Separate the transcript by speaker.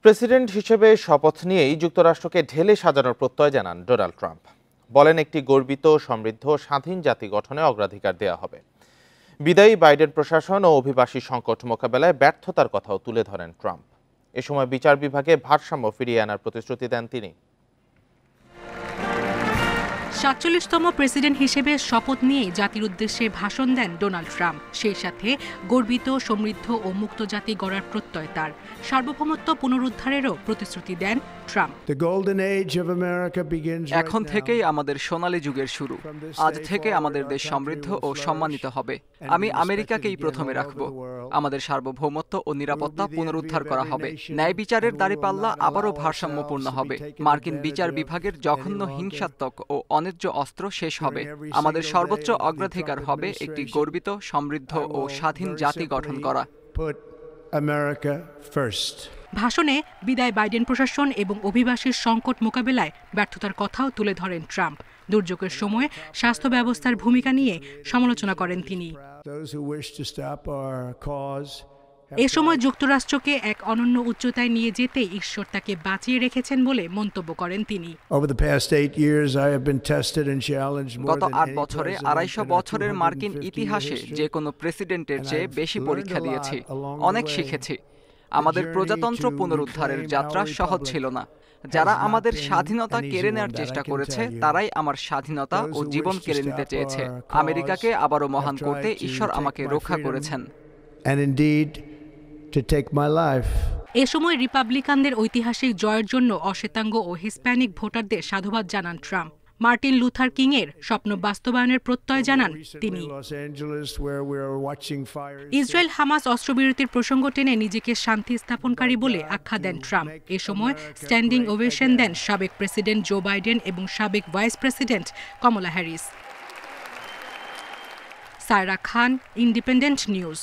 Speaker 1: President হিসেবে শপথ নিয়েই যুক্তরাষ্ট্রকে ঢেলে সাজানোর প্রত্যয় জানান ডোনাল্ড ট্রাম্প। বলেন, একটি গর্বিত, সমৃদ্ধ, স্বাধীন জাতি গঠনে অগ্রাধিকার দেওয়া হবে। বিদায়ী বাইডেন প্রশাসন ও অভিবাসী সংকট মোকাবেলায় ব্যর্থতার কথাও তুলে ধরেন ট্রাম্প। এ সময় বিচার বিভাগে ভারসাম্য ফিরিয়ে আনার প্রতিশ্রুতি দেন তিনি।
Speaker 2: ৪৭তম প্রেসিডেন্ট হিসেবে শপথ নিয়ে জাতির উদ্দেশ্যে ভাষণ দেন ডোনাল্ড ট্রাম্প। সেই সাথে গর্বিত, সমৃদ্ধ ও মুক্ত জাতি গড়ার প্রত্যয় তার। সার্বভৌমত্ব পুনরুদ্ধারেরও প্রতিশ্রুতি দেন ট্রাম্প।
Speaker 3: এখন থেকেই আমাদের সোনালী যুগের শুরু। আজ থেকে আমাদের দেশ সমৃদ্ধ ও সম্মানিত হবে। আমি আমেরিকাকেই প্রথমে রাখব। আমাদের সার্বভৌমত্ব ও নিরাপত্তা পুনরুদ্ধার করা হবে। ন্যায় বিচারের দাঁড়িপাল্লা আবারও ভারসাম্যপূর্ণ হবে। মার্কিন বিচার বিভাগের জঘন্য, হিংসাত্মক ও অন্যায্য অস্ত্র শেষ হবে। আমাদের সর্বোচ্চ অগ্রাধিকার হবে একটি গর্বিত, সমৃদ্ধ ও স্বাধীন জাতি গঠন করা।
Speaker 2: ভাষণে বিদায় বাইডেন প্রশাসন এবং অভিবাসীর সংকট মোকাবেলায় ব্যর্থতার কথাও তুলে ধরেন ট্রাম্প। দুর্যোগের সময় স্বাস্থ্য ব্যবস্থার ভূমিকা নিয়ে সমালোচনা করেন তিনি। এ সময় যুক্তরাষ্ট্রকে এক অনন্য উচ্চতায় নিয়ে যেতে ঈশ্বর তাকে বাঁচিয়ে রেখেছেন বলে মন্তব্য করেন তিনি।
Speaker 3: গত ৮ বছরে ২৫০ বছরের মার্কিন ইতিহাসে যে কোনো প্রেসিডেন্টের চেয়ে বেশি পরীক্ষা দিয়েছি। অনেক শিখেছি। আমাদের প্রজাতন্ত্র পুনরুদ্ধারের যাত্রা সহজ ছিল না। যারা আমাদের স্বাধীনতা কেড়ে নেওয়ার চেষ্টা করেছে, তারাই আমার স্বাধীনতা ও জীবন কেড়ে নিতে চেয়েছে। আমেরিকাকে আবারও মহান করতে ঈশ্বর আমাকে রক্ষা করেছেন।
Speaker 2: এ সময় রিপাবলিকানদের ঐতিহাসিক জয়ের জন্য অশ্বেতাঙ্গ ও হিস্প্যানিক ভোটারদের সাধুবাদ জানান ট্রাম্প। মার্টিন লুথার কিংয়ের স্বপ্ন বাস্তবায়নের প্রত্যয় জানান তিনি। ইসরায়েল হামাস অস্ত্রবিরতির প্রসঙ্গ টেনে নিজেকে শান্তি স্থাপনকারী বলে আখ্যা দেন ট্রাম্প। এ সময় স্ট্যান্ডিং ওভেশন দেন সাবেক প্রেসিডেন্ট জো বাইডেন এবং সাবেক ভাইস প্রেসিডেন্ট কমলা হ্যারিস। সায়রা খান, ইন্ডিপেন্ডেন্ট নিউজ।